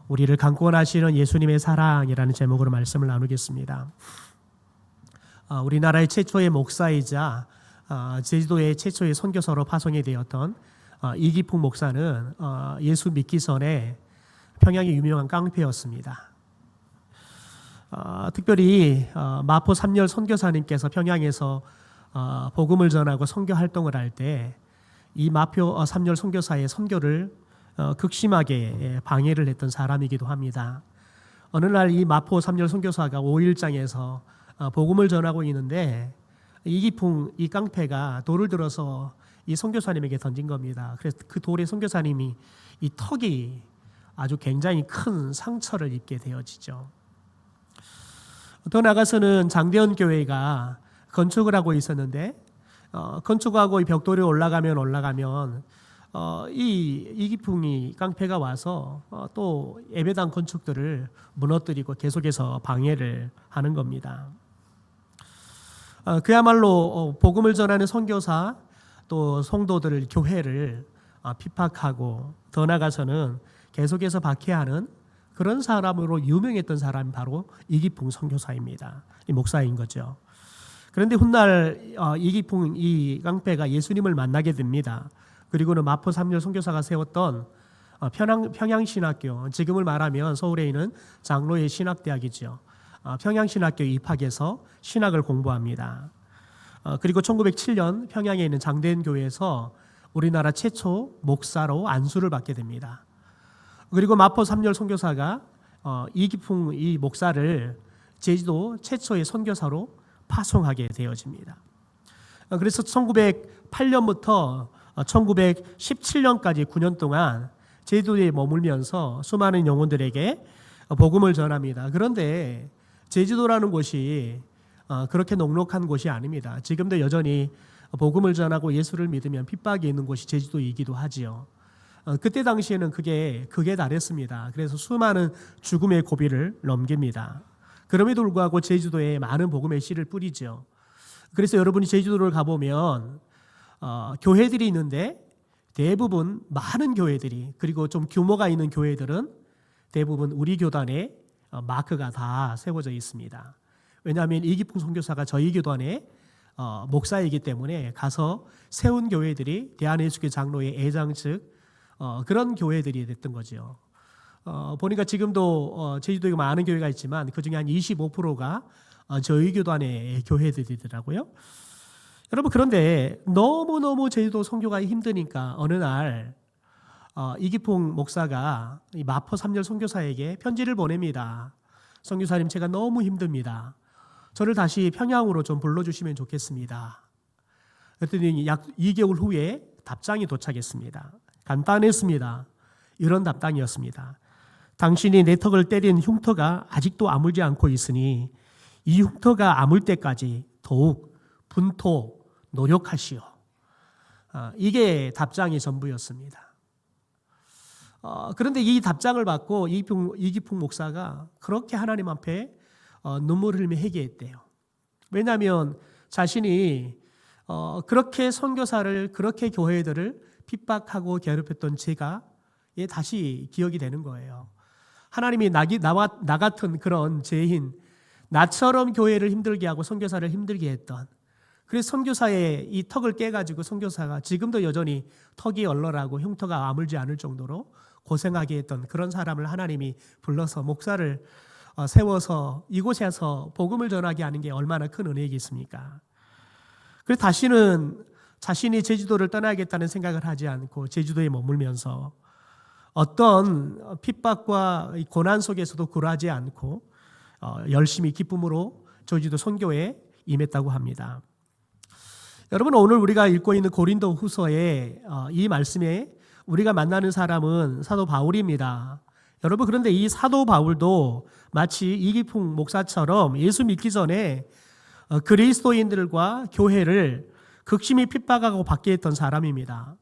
우리를 강권하시는 예수님의 사랑이라는 제목으로 말씀을 나누겠습니다. 우리나라의 최초의 목사이자 제주도의 최초의 선교사로 파송이 되었던 이기풍 목사는 예수 믿기 전에 평양의 유명한 깡패였습니다. 특별히 마포 삼열 선교사님께서 평양에서 복음을 전하고 선교 활동을 할 때 이 마포 삼열 선교사의 선교를 극심하게 방해를 했던 사람이기도 합니다. 어느 날 이 마포 삼열 선교사가 5일장에서 복음을 전하고 있는데 이기풍 이 깡패가 돌을 들어서 이 선교사님에게 던진 겁니다. 그래서 그 돌에 선교사님이 이 턱이 아주 굉장히 큰 상처를 입게 되어지죠. 더 나아가서는 장대원 교회가 건축을 하고 있었는데 건축하고 이 벽돌이 올라가면 이 이기풍이 깡패가 와서 또 예배당 건축들을 무너뜨리고 계속해서 방해를 하는 겁니다. 그야말로 복음을 전하는 선교사 또 성도들 교회를 핍박하고 더 나아가서는 계속해서 박해하는 그런 사람으로 유명했던 사람이 바로 이기풍 선교사입니다. 이 목사인 거죠. 그런데 훗날 이기풍 이 깡패가 예수님을 만나게 됩니다. 그리고는 마포 삼열 선교사가 세웠던 평양신학교, 지금을 말하면 서울에 있는 장로의 신학대학이죠. 평양신학교에 입학해서 신학을 공부합니다. 그리고 1907년 평양에 있는 장대현 교회에서 우리나라 최초 목사로 안수를 받게 됩니다. 그리고 마포 삼열 선교사가 이기풍 이 목사를 제주도 최초의 선교사로 파송하게 되어집니다. 그래서 1908년부터 1917년까지 9년 동안 제주도에 머물면서 수많은 영혼들에게 복음을 전합니다. 그런데 제주도라는 곳이 그렇게 녹록한 곳이 아닙니다. 지금도 여전히 복음을 전하고 예수를 믿으면 핍박이 있는 곳이 제주도이기도 하지요. 그때 당시에는 그게 극에 달했습니다. 그래서 수많은 죽음의 고비를 넘깁니다. 그럼에도 불구하고 제주도에 많은 복음의 씨를 뿌리죠. 그래서 여러분이 제주도를 가보면 교회들이 있는데 대부분 많은 교회들이 그리고 좀 규모가 있는 교회들은 대부분 우리 교단에 마크가 다 세워져 있습니다. 왜냐하면 이기풍 선교사가 저희 교단의 목사이기 때문에 가서 세운 교회들이 대한예수교 장로의 애장 측 그런 교회들이 됐던 거죠. 보니까 지금도 제주도에 많은 교회가 있지만 그중에 한 25%가 저희 교단의 교회들이더라고요. 여러분, 그런데 너무너무 제주도 선교가 힘드니까 어느 날 이기풍 목사가 이 마포 삼열 선교사에게 편지를 보냅니다. 선교사님, 제가 너무 힘듭니다. 저를 다시 평양으로 좀 불러주시면 좋겠습니다. 그랬더니 약 2개월 후에 답장이 도착했습니다. 간단했습니다. 이런 답장이었습니다. 당신이 내 턱을 때린 흉터가 아직도 아물지 않고 있으니 이 흉터가 아물 때까지 더욱 분토 노력하시오. 이게 답장의 전부였습니다. 그런데 이 답장을 받고 이기풍 목사가 그렇게 하나님 앞에 눈물을 흘리며 회개했대요. 왜냐하면 자신이 그렇게 선교사를 그렇게 교회들을 핍박하고 괴롭혔던 죄가 다시 기억이 되는 거예요. 하나님이 나 같은 그런 죄인, 나처럼 교회를 힘들게 하고 선교사를 힘들게 했던, 그래서 선교사의 이 턱을 깨가지고 선교사가 지금도 여전히 턱이 얼얼하고 흉터가 아물지 않을 정도로 고생하게 했던 그런 사람을 하나님이 불러서 목사를 세워서 이곳에서 복음을 전하게 하는 게 얼마나 큰 은혜이겠습니까? 그래서 다시는 자신이 제주도를 떠나겠다는 생각을 하지 않고 제주도에 머물면서 어떤 핍박과 고난 속에서도 굴하지 않고 열심히 기쁨으로 제주도 선교에 임했다고 합니다. 여러분, 오늘 우리가 읽고 있는 고린도 후서의 이 말씀에 우리가 만나는 사람은 사도 바울입니다. 여러분, 그런데 이 사도 바울도 마치 이기풍 목사처럼 예수 믿기 전에 그리스도인들과 교회를 극심히 핍박하고 박해했던 사람입니다.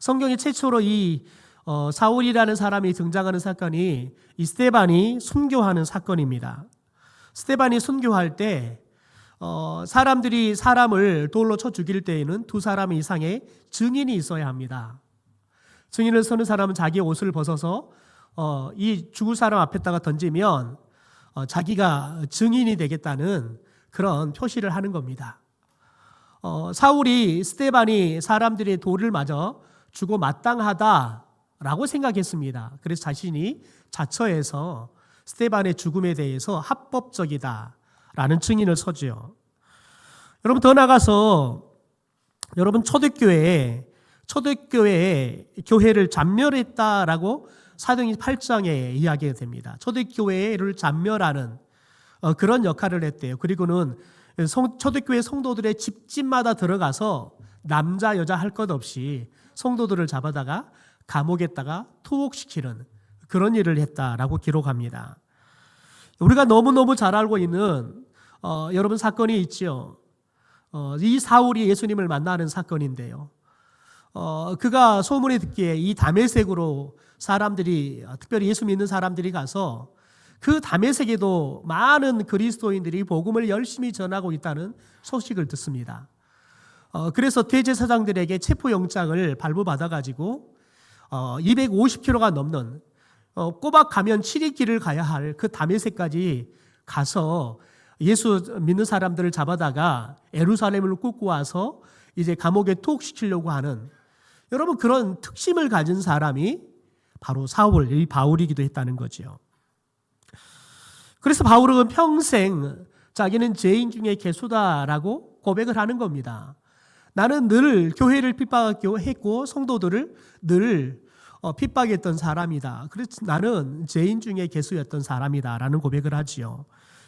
성경에 최초로 이 사울이라는 사람이 등장하는 사건이 이 스데반이 순교하는 사건입니다. 스데반이 순교할 때 사람들이 사람을 돌로 쳐 죽일 때에는 2사람 이상의 증인이 있어야 합니다. 증인을 서는 사람은 자기 옷을 벗어서 이 죽을 사람 앞에다가 던지면 자기가 증인이 되겠다는 그런 표시를 하는 겁니다. 사울이 스데반이 사람들의 돌을 맞아 주고 마땅하다라고 생각했습니다. 그래서 자신이 자처해서 스데반의 죽음에 대해서 합법적이다라는 증인을 서지요. 여러분 더 나가서 여러분 초대교회에 교회를 잔멸했다라고 사도행전 8장에 이야기가 됩니다. 초대교회를 잔멸하는 그런 역할을 했대요. 그리고는 초대교회 성도들의 집집마다 들어가서 남자 여자 할 것 없이 성도들을 잡아다가 감옥에다가 투옥시키는 그런 일을 했다라고 기록합니다. 우리가 너무너무 잘 알고 있는 여러분 사건이 있죠. 이 사울이 예수님을 만나는 사건인데요. 그가 소문이 듣기에 이 다메섹으로 사람들이, 특별히 예수 믿는 사람들이 가서 그 다메섹에도 많은 그리스도인들이 복음을 열심히 전하고 있다는 소식을 듣습니다. 그래서 대제사장들에게 체포영장을 발부받아가지고 250km가 넘는 꼬박 가면 7일 길을 가야 할 그 다메섹까지 가서 예수 믿는 사람들을 잡아다가 예루살렘을 꽂고 와서 이제 감옥에 투옥시키려고 하는 여러분 그런 특심을 가진 사람이 바로 사울, 이 바울이기도 했다는 거죠. 그래서 바울은 평생 자기는 죄인 중에 괴수다라고 고백을 하는 겁니다. 나는 늘 교회를 핍박했고 성도들을 늘 핍박했던 사람이다. 그래서 나는 죄인 중에 괴수였던 사람이다라는 고백을 하지요.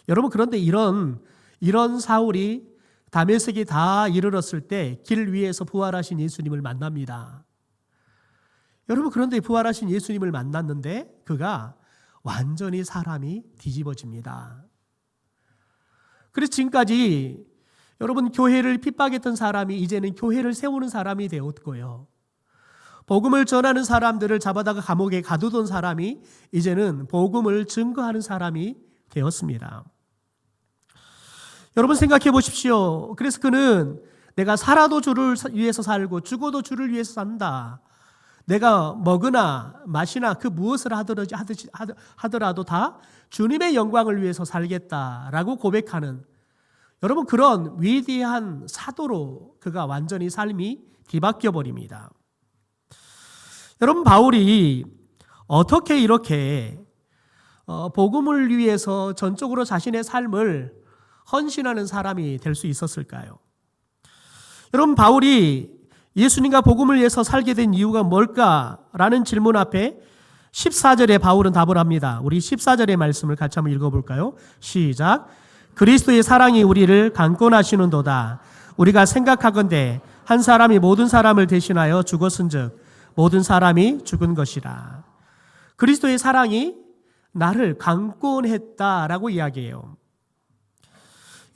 여러분 그런데 이런 사울이 다메섹이 다 이르렀을 때 길 위에서 부활하신 예수님을 만납니다. 여러분 그런데 부활하신 예수님을 만났는데 그가 완전히 사람이 뒤집어집니다. 그래서 지금까지 여러분 교회를 핍박했던 사람이 이제는 교회를 세우는 사람이 되었고요. 복음을 전하는 사람들을 잡아다가 감옥에 가두던 사람이 이제는 복음을 증거하는 사람이 되었습니다. 여러분 생각해 보십시오. 그래서 그는 내가 살아도 주를 위해서 살고 죽어도 주를 위해서 산다. 내가 먹으나 마시나 그 무엇을 하더라도 다 주님의 영광을 위해서 살겠다라고 고백하는 여러분 그런 위대한 사도로 그가 완전히 삶이 뒤바뀌어 버립니다. 여러분 바울이 어떻게 이렇게 복음을 위해서 전적으로 자신의 삶을 헌신하는 사람이 될 수 있었을까요? 여러분 바울이 예수님과 복음을 위해서 살게 된 이유가 뭘까라는 질문 앞에 14절에 바울은 답을 합니다. 우리 14절의 말씀을 같이 한번 읽어볼까요? 시작. 그리스도의 사랑이 우리를 강권하시는도다. 우리가 생각하건대 한 사람이 모든 사람을 대신하여 죽었은즉 모든 사람이 죽은 것이라. 그리스도의 사랑이 나를 강권했다라고 이야기해요.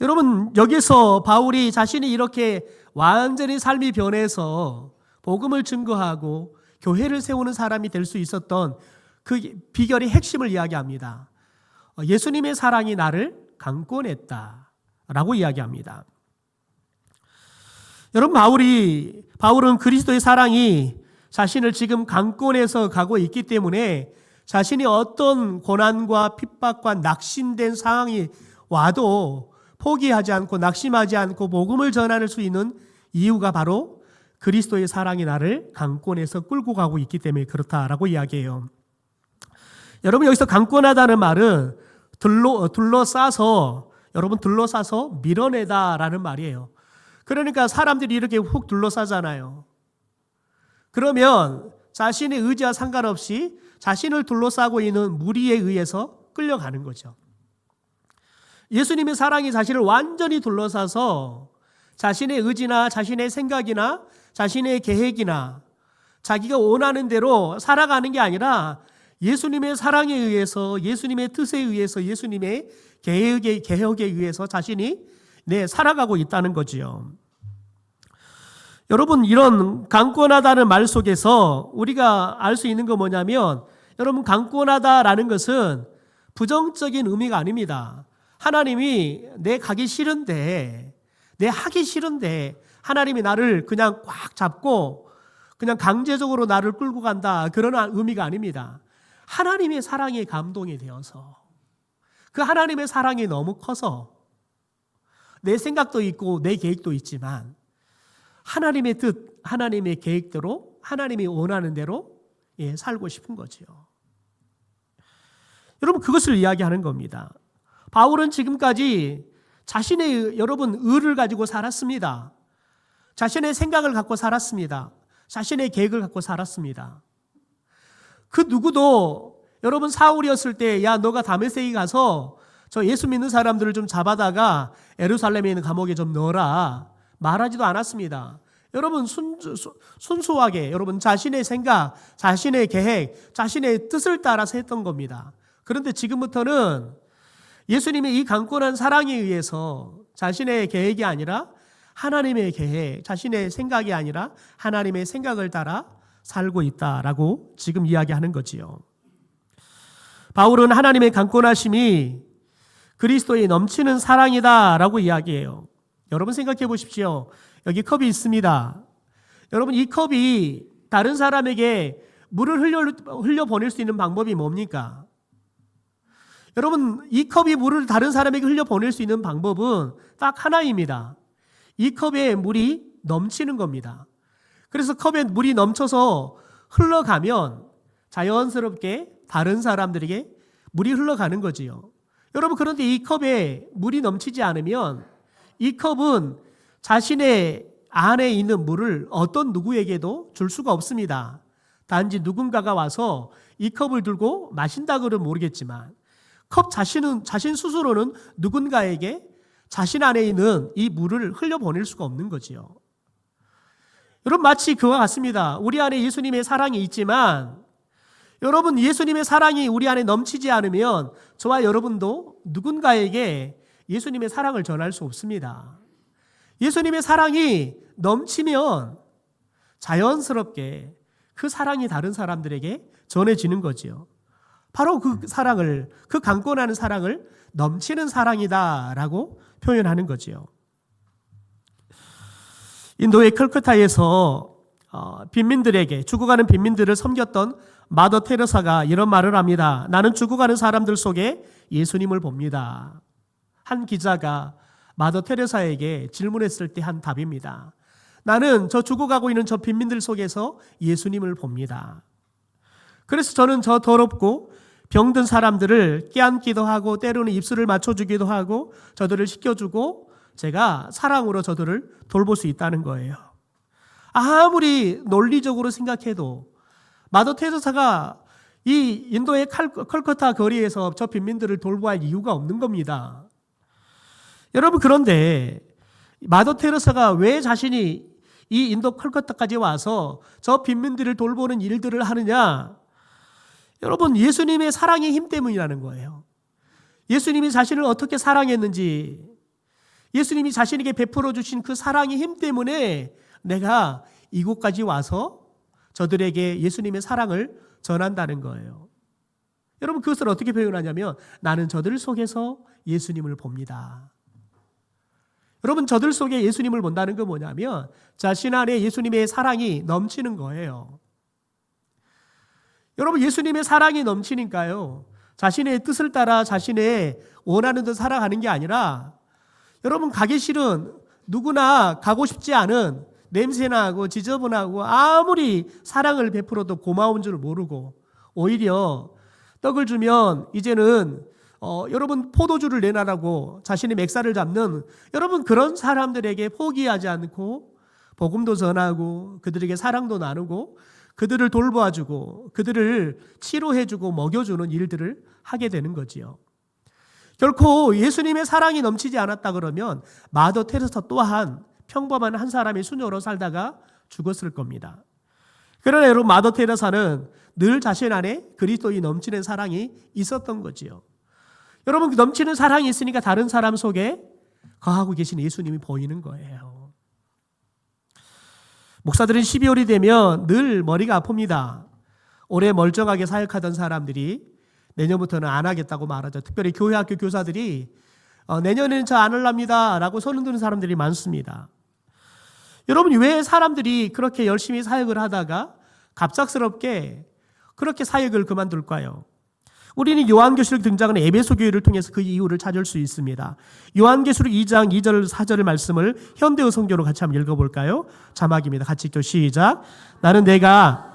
여러분 여기서 바울이 자신이 이렇게 완전히 삶이 변해서 복음을 증거하고 교회를 세우는 사람이 될 수 있었던 그 비결의 핵심을 이야기합니다. 예수님의 사랑이 나를 강권했다라고 이야기합니다. 여러분 바울은 그리스도의 사랑이 자신을 지금 강권해서 가고 있기 때문에 자신이 어떤 고난과 핍박과 낙심된 상황이 와도 포기하지 않고 낙심하지 않고 복음을 전할 수 있는 이유가 바로 그리스도의 사랑이 나를 강권해서 끌고 가고 있기 때문에 그렇다라고 이야기해요. 여러분 여기서 강권하다는 말은 둘러싸서 밀어내다라는 말이에요. 그러니까 사람들이 이렇게 훅 둘러싸잖아요. 그러면 자신의 의지와 상관없이 자신을 둘러싸고 있는 무리에 의해서 끌려가는 거죠. 예수님의 사랑이 자신을 완전히 둘러싸서 자신의 의지나 자신의 생각이나 자신의 계획이나 자기가 원하는 대로 살아가는 게 아니라 예수님의 사랑에 의해서 예수님의 뜻에 의해서 예수님의 계획에 의해서 자신이 살아가고 있다는 거지요. 여러분 이런 강권하다는 말 속에서 우리가 알 수 있는 건 뭐냐면 여러분 강권하다라는 것은 부정적인 의미가 아닙니다. 하나님이 내 가기 싫은데 내 하기 싫은데 하나님이 나를 그냥 꽉 잡고 그냥 강제적으로 나를 끌고 간다 그런 의미가 아닙니다. 하나님의 사랑에 감동이 되어서 그 하나님의 사랑이 너무 커서 내 생각도 있고 내 계획도 있지만 하나님의 뜻, 하나님의 계획대로 하나님이 원하는 대로 살고 싶은 거지요. 여러분 그것을 이야기하는 겁니다. 바울은 지금까지 자신의 여러분 의를 가지고 살았습니다. 자신의 생각을 갖고 살았습니다. 자신의 계획을 갖고 살았습니다. 그 누구도 여러분 사울이었을 때 야 너가 다메섹에 가서 저 예수 믿는 사람들을 좀 잡아다가 예루살렘에 있는 감옥에 좀 넣어라 말하지도 않았습니다. 여러분 순수하게 여러분 자신의 생각, 자신의 계획, 자신의 뜻을 따라서 했던 겁니다. 그런데 지금부터는 예수님의 이 강권한 사랑에 의해서 자신의 계획이 아니라 하나님의 계획, 자신의 생각이 아니라 하나님의 생각을 따라 살고 있다라고 지금 이야기하는 거지요. 바울은 하나님의 강권하심이 그리스도의 넘치는 사랑이다라고 이야기해요. 여러분 생각해 보십시오. 여기 컵이 있습니다. 여러분 이 컵이 다른 사람에게 물을 흘려보낼 수 있는 방법이 뭡니까? 여러분 이 컵이 물을 다른 사람에게 흘려보낼 수 있는 방법은 딱 하나입니다. 이 컵에 물이 넘치는 겁니다. 그래서 컵에 물이 넘쳐서 흘러가면 자연스럽게 다른 사람들에게 물이 흘러가는 거지요. 여러분 그런데 이 컵에 물이 넘치지 않으면 이 컵은 자신의 안에 있는 물을 어떤 누구에게도 줄 수가 없습니다. 단지 누군가가 와서 이 컵을 들고 마신다고는 모르겠지만 컵 자신 스스로는 누군가에게 자신 안에 있는 이 물을 흘려보낼 수가 없는 거지요. 여러분 마치 그와 같습니다. 우리 안에 예수님의 사랑이 있지만 여러분 예수님의 사랑이 우리 안에 넘치지 않으면 저와 여러분도 누군가에게 예수님의 사랑을 전할 수 없습니다. 예수님의 사랑이 넘치면 자연스럽게 그 사랑이 다른 사람들에게 전해지는 거지요. 바로 그 사랑을, 그 강권하는 사랑을 넘치는 사랑이다라고 표현하는 거지요. 인도의 컬커타에서 빈민들에게 죽어가는 빈민들을 섬겼던 마더 테레사가 이런 말을 합니다. 나는 죽어가는 사람들 속에 예수님을 봅니다. 한 기자가 마더 테레사에게 질문했을 때 한 답입니다. 나는 저 죽어가고 있는 저 빈민들 속에서 예수님을 봅니다. 그래서 저는 저 더럽고 병든 사람들을 깨안기도 하고 때로는 입술을 맞춰주기도 하고 저들을 씻겨주고 제가 사랑으로 저들을 돌볼 수 있다는 거예요. 아무리 논리적으로 생각해도 마더 테레사가 이 인도의 컬커타 거리에서 저 빈민들을 돌보아야 할 이유가 없는 겁니다. 여러분 그런데 마더 테레사가 왜 자신이 이 인도 컬커타까지 와서 저 빈민들을 돌보는 일들을 하느냐? 여러분 예수님의 사랑의 힘 때문이라는 거예요. 예수님이 자신을 어떻게 사랑했는지 예수님이 자신에게 베풀어 주신 그 사랑의 힘 때문에 내가 이곳까지 와서 저들에게 예수님의 사랑을 전한다는 거예요. 여러분 그것을 어떻게 표현하냐면 나는 저들 속에서 예수님을 봅니다. 여러분 저들 속에 예수님을 본다는 건 뭐냐면 자신 안에 예수님의 사랑이 넘치는 거예요. 여러분 예수님의 사랑이 넘치니까요. 자신의 뜻을 따라 자신의 원하는 대로 살아가는 게 아니라 여러분 가기 싫은 누구나 가고 싶지 않은 냄새나고 지저분하고 아무리 사랑을 베풀어도 고마운 줄 모르고 오히려 떡을 주면 이제는 여러분 포도주를 내놔라고 자신의 맥살을 잡는 여러분 그런 사람들에게 포기하지 않고 복음도 전하고 그들에게 사랑도 나누고 그들을 돌보아주고 그들을 치료해주고 먹여주는 일들을 하게 되는 거지요. 결코 예수님의 사랑이 넘치지 않았다 그러면 마더 테레사 또한 평범한 한 사람의 수녀로 살다가 죽었을 겁니다. 그러나 여러분 마더 테레사는 늘 자신 안에 그리스도의 넘치는 사랑이 있었던 거지요. 여러분 넘치는 사랑이 있으니까 다른 사람 속에 거하고 계신 예수님이 보이는 거예요. 목사들은 12월이 되면 늘 머리가 아픕니다. 올해 멀쩡하게 사역하던 사람들이 내년부터는 안 하겠다고 말하죠. 특별히 교회 학교 교사들이 내년에는 저 안 할랍니다 라고 손을 드는 사람들이 많습니다. 여러분 왜 사람들이 그렇게 열심히 사역을 하다가 갑작스럽게 그렇게 사역을 그만둘까요? 우리는 요한계시록 등장하는 에베소 교회를 통해서 그 이유를 찾을 수 있습니다. 요한계시록 2장 2절 4절의 말씀을 현대어 성경으로 같이 한번 읽어볼까요? 자막입니다. 같이 읽죠. 시작. 나는 내가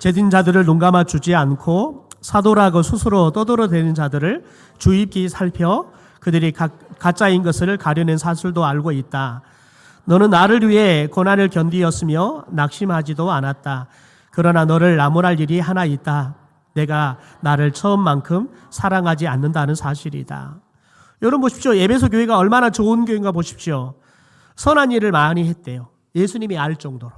제진 자들을 눈감아 주지 않고 사도라고 스스로 떠들어대는 자들을 주의 깊게 살펴 그들이 가짜인 것을 가려낸 사실도 알고 있다. 너는 나를 위해 고난을 견디었으며 낙심하지도 않았다. 그러나 너를 나무랄 일이 하나 있다. 내가 나를 처음만큼 사랑하지 않는다는 사실이다. 여러분 보십시오. 에베소 교회가 얼마나 좋은 교회인가 보십시오. 선한 일을 많이 했대요. 예수님이 알 정도로.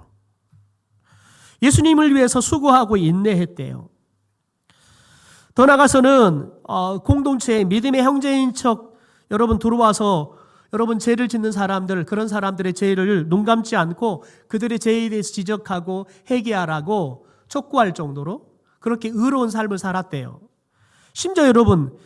예수님을 위해서 수고하고 인내했대요. 더 나아가서는 공동체의 믿음의 형제인 척 여러분 들어와서 여러분 죄를 짓는 사람들, 그런 사람들의 죄를 눈 감지 않고 그들의 죄에 대해서 지적하고 회개하라고 촉구할 정도로 그렇게 의로운 삶을 살았대요. 심지어 여러분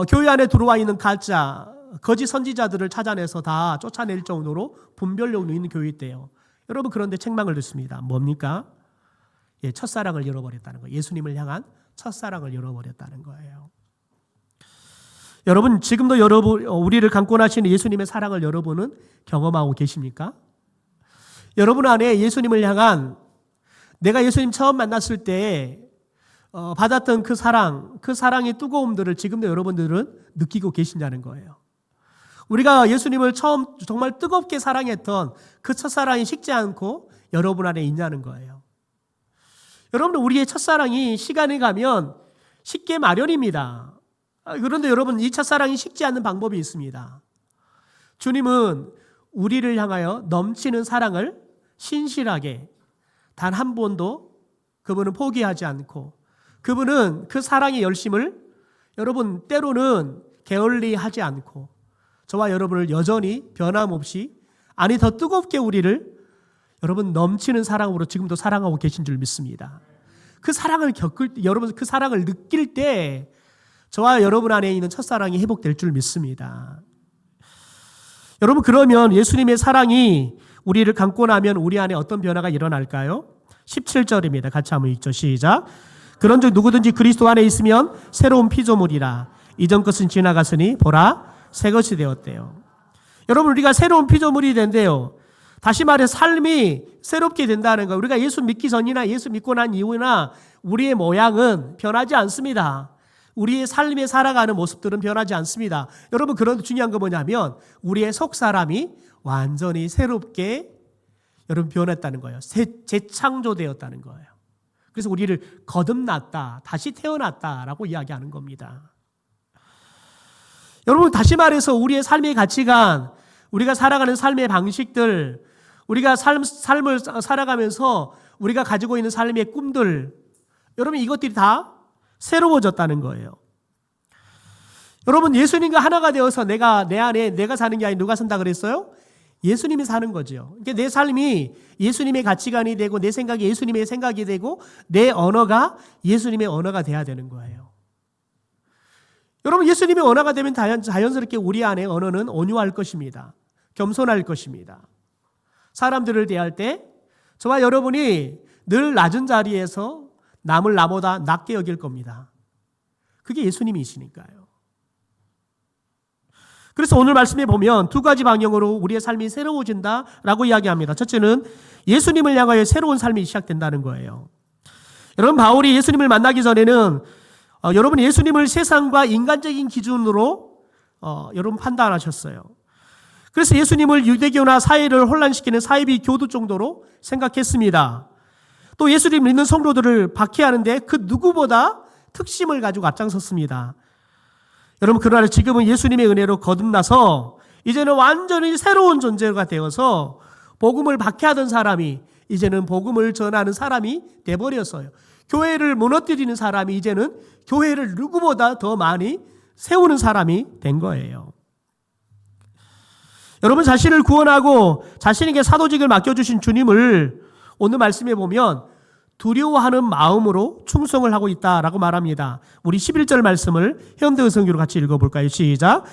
교회 안에 들어와 있는 가짜 거짓 선지자들을 찾아내서 다 쫓아낼 정도로 분별력도 있는 교회였대요. 여러분 그런데 책망을 듣습니다. 뭡니까? 첫사랑을 잃어버렸다는 거예요. 예수님을 향한 첫사랑을 잃어버렸다는 거예요. 여러분 지금도 우리를 강권하시는 예수님의 사랑을 여러분은 경험하고 계십니까? 여러분 안에 예수님을 향한 내가 예수님 처음 만났을 때 받았던 그 사랑의 뜨거움들을 지금도 여러분들은 느끼고 계시냐는 거예요. 우리가 예수님을 처음 정말 뜨겁게 사랑했던 그 첫사랑이 식지 않고 여러분 안에 있냐는 거예요. 여러분 우리의 첫사랑이 시간이 가면 식게 마련입니다. 그런데 여러분 이 첫사랑이 식지 않는 방법이 있습니다. 주님은 우리를 향하여 넘치는 사랑을 신실하게 단 한 번도 그분은 포기하지 않고 그분은 그 사랑의 열심을 여러분 때로는 게을리하지 않고 저와 여러분을 여전히 변함없이 아니 더 뜨겁게 우리를 여러분 넘치는 사랑으로 지금도 사랑하고 계신 줄 믿습니다. 그 사랑을 여러분 그 사랑을 느낄 때 저와 여러분 안에 있는 첫사랑이 회복될 줄 믿습니다. 여러분 그러면 예수님의 사랑이 우리를 감고 나면 우리 안에 어떤 변화가 일어날까요? 17절입니다. 같이 한번 읽죠. 시작. 그런즉 누구든지 그리스도 안에 있으면 새로운 피조물이라. 이전 것은 지나갔으니 보라 새 것이 되었대요. 여러분 우리가 새로운 피조물이 된대요. 다시 말해 삶이 새롭게 된다는 거. 우리가 예수 믿기 전이나 예수 믿고 난 이후나 우리의 모양은 변하지 않습니다. 우리의 삶에 살아가는 모습들은 변하지 않습니다. 여러분 그런데 중요한 건 뭐냐면 우리의 속사람이 완전히 새롭게 여러분 변했다는 거예요. 재창조되었다는 거예요. 그래서 우리를 거듭났다, 다시 태어났다라고 이야기하는 겁니다. 여러분 다시 말해서 우리의 삶의 가치관, 우리가 살아가는 삶의 방식들, 우리가 삶을 살아가면서 우리가 가지고 있는 삶의 꿈들, 여러분 이것들이 다 새로워졌다는 거예요. 여러분 예수님과 하나가 되어서 내 안에 내가 사는 게 아니라 누가 산다 그랬어요? 예수님이 사는 거죠. 그러니까 내 삶이 예수님의 가치관이 되고 내 생각이 예수님의 생각이 되고 내 언어가 예수님의 언어가 돼야 되는 거예요. 여러분 예수님의 언어가 되면 자연스럽게 우리 안에 언어는 온유할 것입니다. 겸손할 것입니다. 사람들을 대할 때 저와 여러분이 늘 낮은 자리에서 남을 나보다 낮게 여길 겁니다. 그게 예수님이시니까요. 그래서 오늘 말씀에 보면 두 가지 방향으로 우리의 삶이 새로워진다라고 이야기합니다. 첫째는 예수님을 향하여 새로운 삶이 시작된다는 거예요. 여러분 바울이 예수님을 만나기 전에는 여러분 예수님을 세상과 인간적인 기준으로 여러분 판단하셨어요. 그래서 예수님을 유대교나 사회를 혼란시키는 사이비 교도 정도로 생각했습니다. 또 예수님 믿는 성도들을 박해하는데 그 누구보다 특심을 가지고 앞장섰습니다. 여러분 그러나 지금은 예수님의 은혜로 거듭나서 이제는 완전히 새로운 존재가 되어서 복음을 박해하던 사람이 이제는 복음을 전하는 사람이 돼버렸어요. 교회를 무너뜨리는 사람이 이제는 교회를 누구보다 더 많이 세우는 사람이 된 거예요. 여러분 자신을 구원하고 자신에게 사도직을 맡겨주신 주님을 오늘 말씀에 보면 두려워하는 마음으로 충성을 하고 있다라고 말합니다. 우리 11절 말씀을 현대의 성경으로 같이 읽어볼까요? 시작.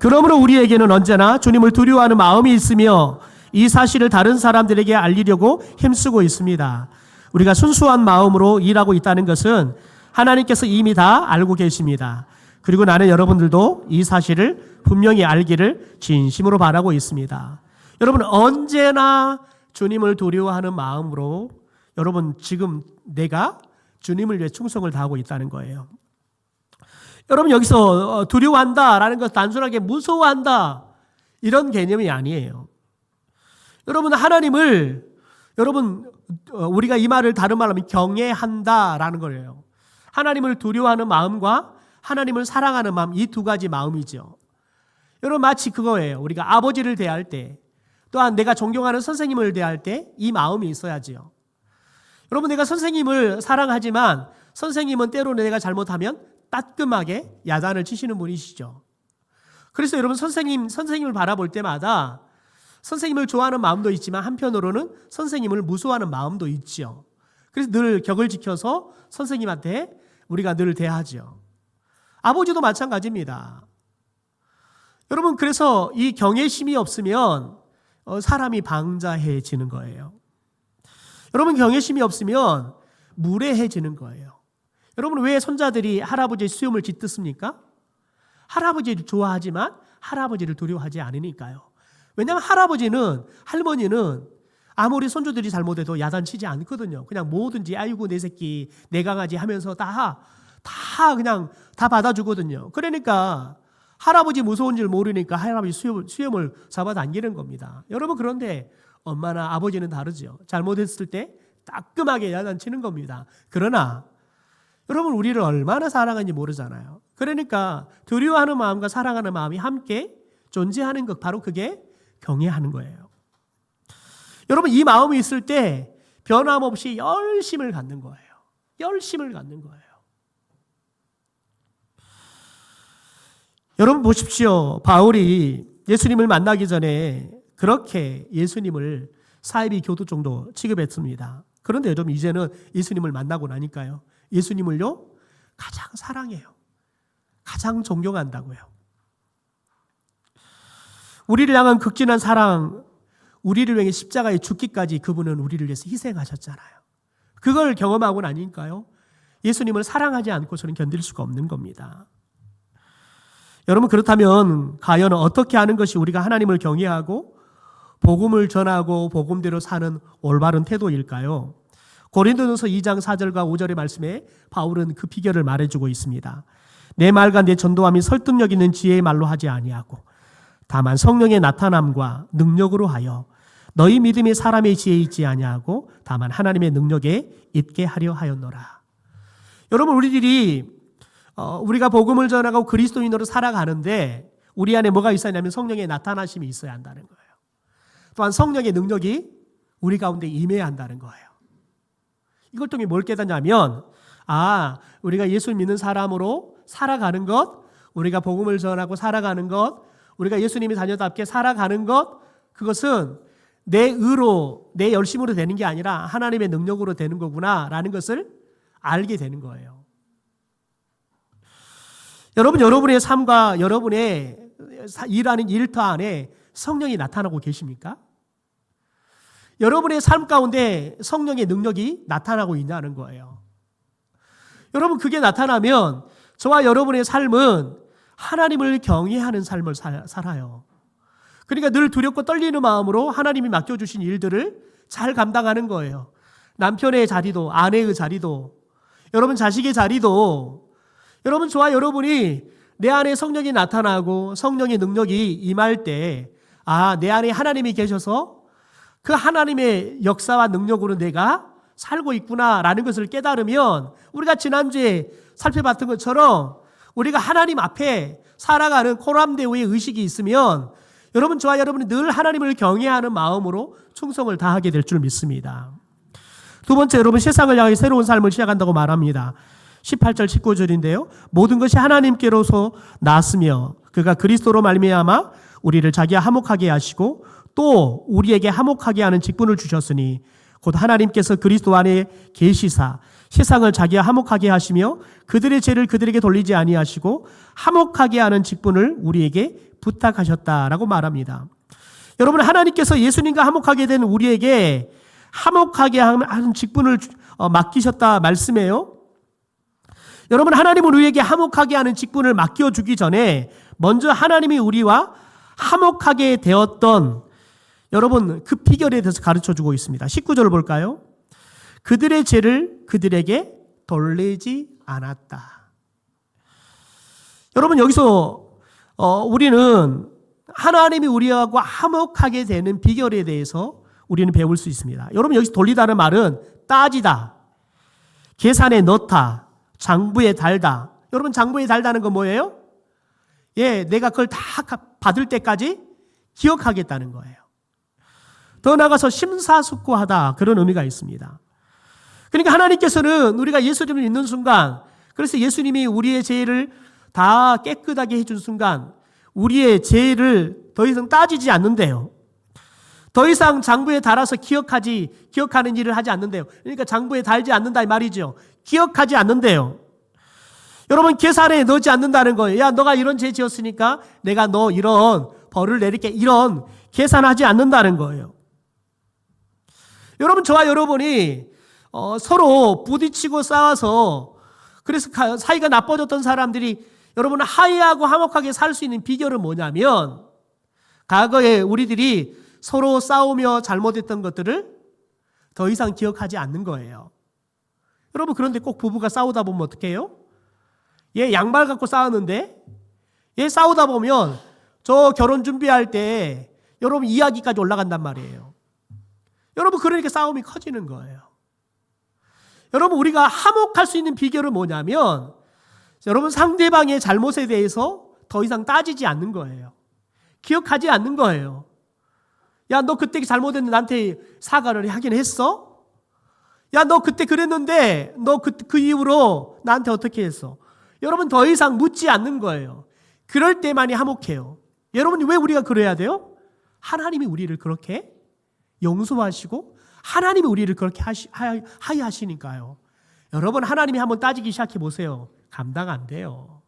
그러므로 우리에게는 언제나 주님을 두려워하는 마음이 있으며 이 사실을 다른 사람들에게 알리려고 힘쓰고 있습니다. 우리가 순수한 마음으로 일하고 있다는 것은 하나님께서 이미 다 알고 계십니다. 그리고 나는 여러분들도 이 사실을 분명히 알기를 진심으로 바라고 있습니다. 여러분, 언제나 주님을 두려워하는 마음으로 여러분 지금 내가 주님을 위해 충성을 다하고 있다는 거예요. 여러분, 여기서 두려워한다라는 것 단순하게 무서워한다 이런 개념이 아니에요. 여러분, 하나님을 우리가 이 말을 다른 말로 하면 경외한다라는 거예요. 하나님을 두려워하는 마음과 하나님을 사랑하는 마음, 이 두 가지 마음이죠. 여러분, 마치 그거예요. 우리가 아버지를 대할 때, 또한 내가 존경하는 선생님을 대할 때 이 마음이 있어야지요. 여러분, 내가 선생님을 사랑하지만 선생님은 때로는 내가 잘못하면 따끔하게 야단을 치시는 분이시죠. 그래서 여러분, 선생님을 바라볼 때마다 선생님을 좋아하는 마음도 있지만 한편으로는 선생님을 무서워하는 마음도 있죠. 그래서 늘 격을 지켜서 선생님한테 우리가 늘 대하죠. 아버지도 마찬가지입니다. 여러분, 그래서 이 경외심이 없으면 사람이 방자해지는 거예요. 여러분, 경외심이 없으면 무례해지는 거예요. 여러분, 왜 손자들이 할아버지의 수염을 짙습니까? 할아버지를 좋아하지만 할아버지를 두려워하지 않으니까요. 왜냐하면 할머니는 아무리 손주들이 잘못해도 야단치지 않거든요. 그냥 뭐든지 아이고 내 새끼 내 강아지 하면서 다 받아주거든요. 그러니까 할아버지 무서운 줄 모르니까 할아버지 수염을 잡아당기는 겁니다. 여러분, 그런데 엄마나 아버지는 다르죠. 잘못했을 때 따끔하게 야단치는 겁니다. 그러나 여러분, 우리를 얼마나 사랑하는지 모르잖아요. 그러니까 두려워하는 마음과 사랑하는 마음이 함께 존재하는 것, 바로 그게 경외하는 거예요. 여러분, 이 마음이 있을 때 변함없이 열심을 갖는 거예요. 열심을 갖는 거예요. 여러분 보십시오. 바울이 예수님을 만나기 전에 그렇게 예수님을 사이비 교도 정도 취급했습니다. 그런데 여러분, 이제는 예수님을 만나고 나니까요, 예수님을요 가장 사랑해요. 가장 존경한다고요. 우리를 향한 극진한 사랑, 우리를 위해 십자가에 죽기까지 그분은 우리를 위해서 희생하셨잖아요. 그걸 경험하고 나니까요, 예수님을 사랑하지 않고서는 견딜 수가 없는 겁니다. 여러분, 그렇다면 과연 어떻게 하는 것이 우리가 하나님을 경외하고 복음을 전하고 복음대로 사는 올바른 태도일까요? 고린도전서 2장 4절과 5절의 말씀에 바울은 그 비결을 말해주고 있습니다. 내 말과 내 전도함이 설득력 있는 지혜의 말로 하지 아니하고 다만 성령의 나타남과 능력으로 하여 너희 믿음이 사람의 지혜에 있지 아니하고 다만 하나님의 능력에 있게 하려 하였노라. 여러분, 우리가 복음을 전하고 그리스도인으로 살아가는데 우리 안에 뭐가 있어야 하냐면 성령의 나타나심이 있어야 한다는 거예요. 또한 성령의 능력이 우리 가운데 임해야 한다는 거예요. 이걸 통해 뭘 깨닫냐면, 우리가 예수 믿는 사람으로 살아가는 것, 우리가 복음을 전하고 살아가는 것, 우리가 예수님의 자녀답게 살아가는 것, 그것은 내 의로, 내 열심으로 되는 게 아니라 하나님의 능력으로 되는 거구나라는 것을 알게 되는 거예요. 여러분, 여러분의 삶과 여러분의 일하는 일터 안에 성령이 나타나고 계십니까? 여러분의 삶 가운데 성령의 능력이 나타나고 있냐는 거예요. 여러분, 그게 나타나면 저와 여러분의 삶은 하나님을 경외하는 삶을 살아요. 그러니까 늘 두렵고 떨리는 마음으로 하나님이 맡겨주신 일들을 잘 감당하는 거예요. 남편의 자리도, 아내의 자리도, 여러분 자식의 자리도, 여러분 저와 여러분이 내 안에 성령이 나타나고 성령의 능력이 임할 때, 내 안에 하나님이 계셔서 그 하나님의 역사와 능력으로 내가 살고 있구나라는 것을 깨달으면, 우리가 지난주에 살펴봤던 것처럼 우리가 하나님 앞에 살아가는 코람데오의 의식이 있으면 여러분, 저와 여러분이 늘 하나님을 경외하는 마음으로 충성을 다하게 될 줄 믿습니다. 두 번째, 여러분 세상을 향해 새로운 삶을 시작한다고 말합니다. 18절 19절인데요. 모든 것이 하나님께로서 났으며 그가 그리스도로 말미암아 우리를 자기와 화목하게 하시고 또 우리에게 화목하게 하는 직분을 주셨으니 곧 하나님께서 그리스도 안에 계시사 세상을 자기와 화목하게 하시며 그들의 죄를 그들에게 돌리지 아니하시고 화목하게 하는 직분을 우리에게 부탁하셨다라고 말합니다. 여러분, 하나님께서 예수님과 화목하게 된 우리에게 화목하게 하는 직분을 맡기셨다 말씀해요. 여러분, 하나님은 우리에게 화목하게 하는 직분을 맡겨주기 전에 먼저 하나님이 우리와 화목하게 되었던 여러분 그 비결에 대해서 가르쳐주고 있습니다. 19절을 볼까요? 그들의 죄를 그들에게 돌리지 않았다. 여러분, 여기서 우리는 하나님이 우리하고 화목하게 되는 비결에 대해서 우리는 배울 수 있습니다. 여러분, 여기서 돌리다는 말은 따지다, 계산에 넣다, 장부에 달다. 여러분, 장부에 달다는 건 뭐예요? 내가 그걸 다 받을 때까지 기억하겠다는 거예요. 더 나아가서 심사숙고하다, 그런 의미가 있습니다. 그러니까 하나님께서는 우리가 예수님을 믿는 순간, 그래서 예수님이 우리의 죄를 다 깨끗하게 해준 순간 우리의 죄를 더 이상 따지지 않는데요. 더 이상 장부에 달아서 기억하는 일을 하지 않는데요. 그러니까 장부에 달지 않는다 이 말이죠. 기억하지 않는데요. 여러분, 계산에 넣지 않는다는 거예요. 야, 너가 이런 죄 지었으니까 내가 너 이런 벌을 내릴게, 이런 계산하지 않는다는 거예요. 여러분, 저와 여러분이 서로 부딪히고 싸워서 그래서 사이가 나빠졌던 사람들이 여러분 화해하고 화목하게 살 수 있는 비결은 뭐냐면 과거에 우리들이 서로 싸우며 잘못했던 것들을 더 이상 기억하지 않는 거예요. 여러분, 그런데 꼭 부부가 싸우다 보면 어떻게 해요? 얘 양말 갖고 싸웠는데 얘 싸우다 보면 저 결혼 준비할 때 여러분 이야기까지 올라간단 말이에요. 여러분, 그러니까 싸움이 커지는 거예요. 여러분, 우리가 화목할 수 있는 비결은 뭐냐면 여러분, 상대방의 잘못에 대해서 더 이상 따지지 않는 거예요. 기억하지 않는 거예요. 야, 너 그때 잘못했는데 나한테 사과를 하긴 했어? 야, 너 그때 그랬는데 너 그 이후로 나한테 어떻게 했어? 여러분, 더 이상 묻지 않는 거예요. 그럴 때만이 화목해요. 여러분, 왜 우리가 그래야 돼요? 하나님이 우리를 그렇게 용서하시고 하나님이 우리를 그렇게 하시니까요. 여러분, 하나님이 한번 따지기 시작해 보세요. 감당 안 돼요.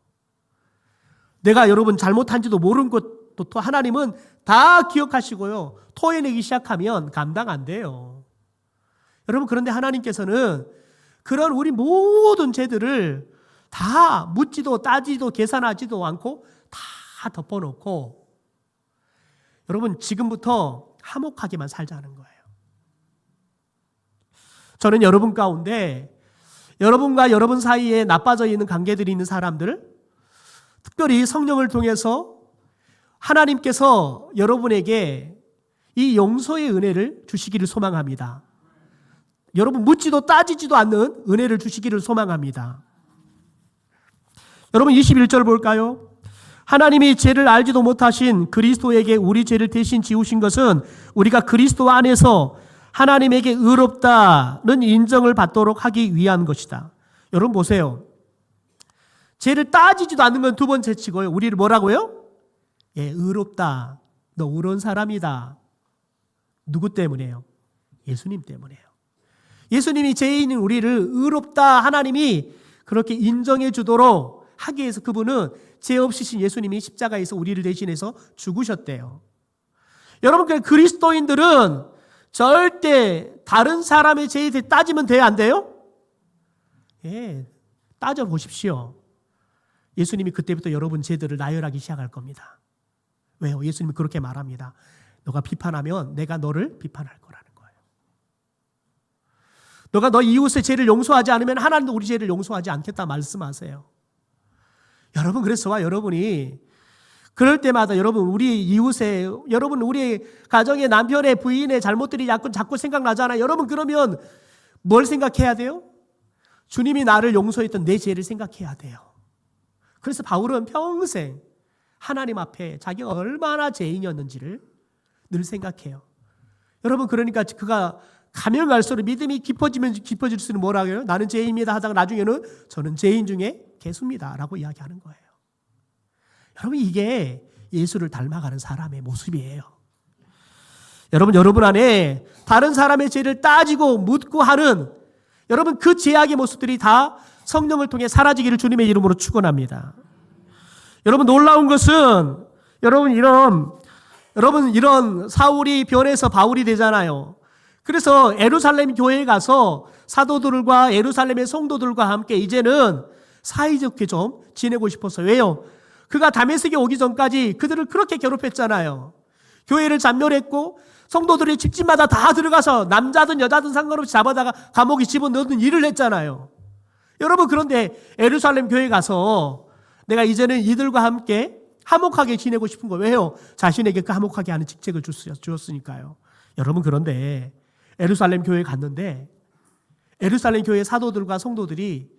내가 여러분 잘못한지도 모르는 것도 하나님은 다 기억하시고요. 토해내기 시작하면 감당 안 돼요. 여러분, 그런데 하나님께서는 그런 우리 모든 죄들을 다 묻지도 따지도 계산하지도 않고 다 덮어놓고 여러분, 지금부터 화목하게만 살자는 거예요. 저는 여러분 가운데 여러분과 여러분 사이에 나빠져 있는 관계들이 있는 사람들, 특별히 성령을 통해서 하나님께서 여러분에게 이 용서의 은혜를 주시기를 소망합니다. 여러분, 묻지도 따지지도 않는 은혜를 주시기를 소망합니다. 여러분, 21절 볼까요? 하나님이 죄를 알지도 못하신 그리스도에게 우리 죄를 대신 지우신 것은 우리가 그리스도 안에서 하나님에게 의롭다는 인정을 받도록 하기 위한 것이다. 여러분 보세요. 죄를 따지지도 않는 건 두 번째 치고요. 우리를 뭐라고요? 의롭다. 너 의로운 사람이다. 누구 때문에요? 예수님 때문에요. 예수님이 죄인인 우리를 의롭다 하나님이 그렇게 인정해 주도록 하기 위해서 그분은 죄 없으신 예수님이 십자가에서 우리를 대신해서 죽으셨대요. 여러분, 그리스도인들은 절대 다른 사람의 죄에 대해 따지면 돼요, 안 돼요? 따져보십시오. 예수님이 그때부터 여러분 죄들을 나열하기 시작할 겁니다. 왜요? 예수님이 그렇게 말합니다. 너가 비판하면 내가 너를 비판할 거라는 거예요. 너가 너 이웃의 죄를 용서하지 않으면 하나님도 우리 죄를 용서하지 않겠다 말씀하세요. 여러분, 그래서 저와 여러분이 그럴 때마다 여러분 우리 이웃의 여러분 우리 가정의 남편의 부인의 잘못들이 자꾸 생각나잖아요. 여러분, 그러면 뭘 생각해야 돼요? 주님이 나를 용서했던 내 죄를 생각해야 돼요. 그래서 바울은 평생 하나님 앞에 자기가 얼마나 죄인이었는지를 늘 생각해요. 여러분, 그러니까 그가 가면 갈수록 믿음이 깊어지면 깊어질수록 뭐라고 해요? 나는 죄인입니다 하다가 나중에는 저는 죄인 중에 개수입니다 라고 이야기하는 거예요. 여러분, 이게 예수를 닮아가는 사람의 모습이에요. 여러분 안에 다른 사람의 죄를 따지고 묻고 하는 여러분 그 죄악의 모습들이 다 성령을 통해 사라지기를 주님의 이름으로 축원합니다. 여러분 놀라운 것은 여러분 이런 사울이 변해서 바울이 되잖아요. 그래서 예루살렘 교회에 가서 사도들과 예루살렘의 성도들과 함께 이제는 사이좋게 좀 지내고 싶었어요. 왜요? 그가 다메섹에 오기 전까지 그들을 그렇게 괴롭혔잖아요. 교회를 잔멸했고 성도들이 집집마다 다 들어가서 남자든 여자든 상관없이 잡아다가 감옥에 집어넣는 일을 했잖아요. 여러분 그런데 예루살렘 교회에 가서 내가 이제는 이들과 함께 화목하게 지내고 싶은 거예요. 왜요? 자신에게 그 화목하게 하는 직책을 주었으니까요. 여러분 그런데 예루살렘 교회에 갔는데 예루살렘 교회 사도들과 성도들이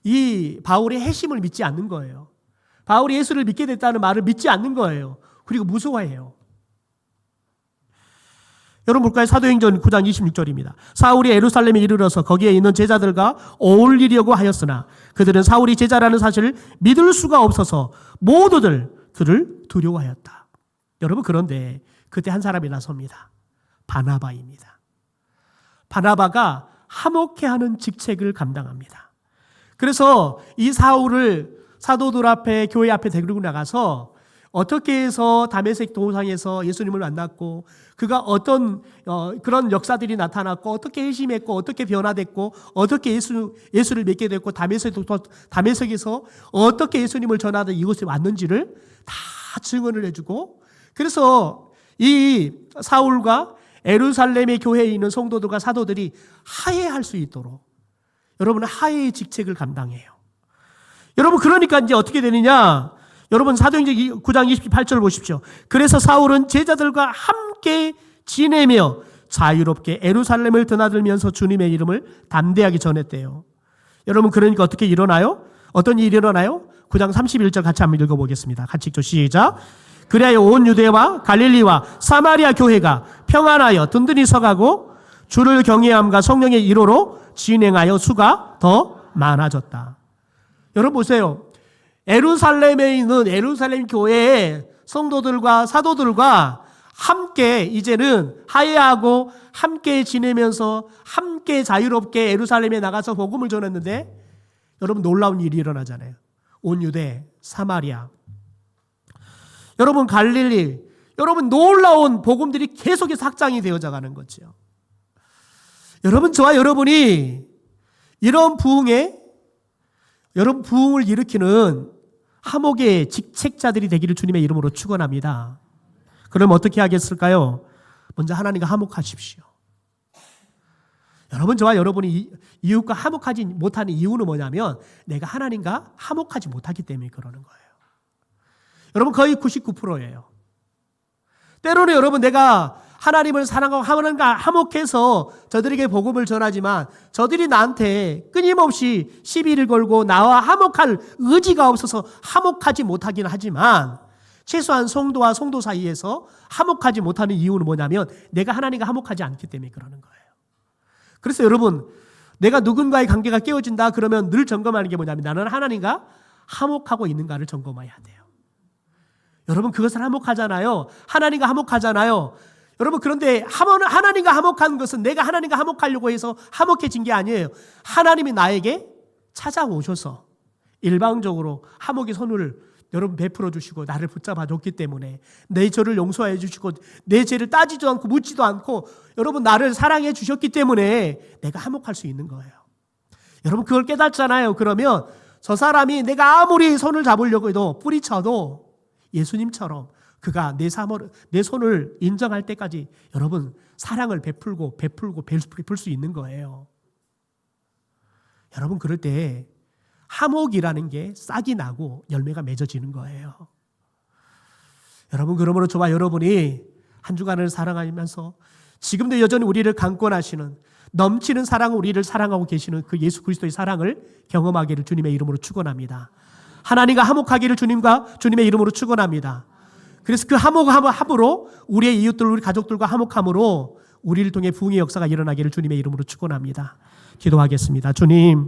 이 바울의 회심을 믿지 않는 거예요. 바울이 예수를 믿게 됐다는 말을 믿지 않는 거예요. 그리고 무서워해요. 여러분 볼까요? 사도행전 9장 26절입니다. 사울이 예루살렘에 이르러서 거기에 있는 제자들과 어울리려고 하였으나 그들은 사울이 제자라는 사실을 믿을 수가 없어서 모두들 그를 두려워하였다. 여러분 그런데 그때 한 사람이 나섭니다. 바나바입니다. 바나바가 화목해하는 직책을 감당합니다. 그래서 이 사울을 사도들 앞에 교회 앞에 데리고 나가서 어떻게 해서 다메섹 도상에서 예수님을 만났고 그가 어떤 그런 역사들이 나타났고 어떻게 회심했고 어떻게 변화됐고 어떻게 예수를 믿게 됐고 다메섹에서 어떻게 예수님을 전하다 이곳에 왔는지를 다 증언을 해주고 그래서 이 사울과 예루살렘의 교회에 있는 성도들과 사도들이 화해할 수 있도록 여러분 화해의 직책을 감당해요. 여러분 그러니까 이제 어떻게 되느냐? 여러분 사도행전 9장 28절 보십시오. 그래서 사울은 제자들과 함께 지내며 자유롭게 예루살렘을 드나들면서 주님의 이름을 담대하게 전했대요. 여러분 그러니까 어떻게 일어나요? 어떤 일이 일어나요? 9장 31절 같이 한번 읽어보겠습니다. 같이 읽죠. 시작. 그리하여 온 유대와 갈릴리와 사마리아 교회가 평안하여 든든히 서가고 주를 경외함과 성령의 일호로 진행하여 수가 더 많아졌다. 여러분 보세요. 예루살렘에 있는 예루살렘 교회의 성도들과 사도들과 함께 이제는 화해하고 함께 지내면서 함께 자유롭게 예루살렘에 나가서 복음을 전했는데 여러분 놀라운 일이 일어나잖아요. 온 유대, 사마리아, 여러분 갈릴리, 여러분 놀라운 복음들이 계속해서 확장이 되어져 가는 거죠. 여러분 저와 여러분이 이런 여러분 부흥을 일으키는 화목의 직책자들이 되기를 주님의 이름으로 축원합니다. 그럼 어떻게 하겠을까요? 먼저 하나님과 화목하십시오. 여러분 저와 여러분이 이웃과 화목하지 못하는 이유는 뭐냐면 내가 하나님과 화목하지 못하기 때문에 그러는 거예요. 여러분 거의 99%예요. 때로는 여러분 내가 하나님을 사랑하고 하나님과 화목해서 저들에게 복음을 전하지만 저들이 나한테 끊임없이 시비를 걸고 나와 화목할 의지가 없어서 화목하지 못하긴 하지만 최소한 성도와 성도 사이에서 화목하지 못하는 이유는 뭐냐면 내가 하나님과 화목하지 않기 때문에 그러는 거예요. 그래서 여러분 내가 누군가의 관계가 깨어진다 그러면 늘 점검하는 게 뭐냐면 나는 하나님과 화목하고 있는가를 점검해야 돼요. 여러분 그것을 화목하잖아요. 하나님과 화목하잖아요. 여러분 그런데 하나님과 화목한 것은 내가 하나님과 화목하려고 해서 화목해진 게 아니에요. 하나님이 나에게 찾아오셔서 일방적으로 화목의 손을 여러분 베풀어 주시고 나를 붙잡아 줬기 때문에 내 죄를 용서해 주시고 내 죄를 따지도 않고 묻지도 않고 여러분 나를 사랑해 주셨기 때문에 내가 화목할 수 있는 거예요. 여러분 그걸 깨닫잖아요. 그러면 저 사람이 내가 아무리 손을 잡으려고 해도 뿌리쳐도 예수님처럼 그가 내 손을 인정할 때까지 여러분 사랑을 베풀 수 있는 거예요. 여러분 그럴 때 화목이라는 게 싹이 나고 열매가 맺어지는 거예요. 여러분 그러므로 저와 여러분이 한 주간을 사랑하면서 지금도 여전히 우리를 강권하시는 넘치는 사랑으로 우리를 사랑하고 계시는 그 예수 그리스도의 사랑을 경험하기를 주님의 이름으로 축원합니다. 하나님과 화목하기를 주님의 이름으로 축원합니다. 그래서 그 화목함으로 우리의 이웃들, 우리 가족들과 화목함으로 우리를 통해 부흥의 역사가 일어나기를 주님의 이름으로 축원합니다. 기도하겠습니다. 주님,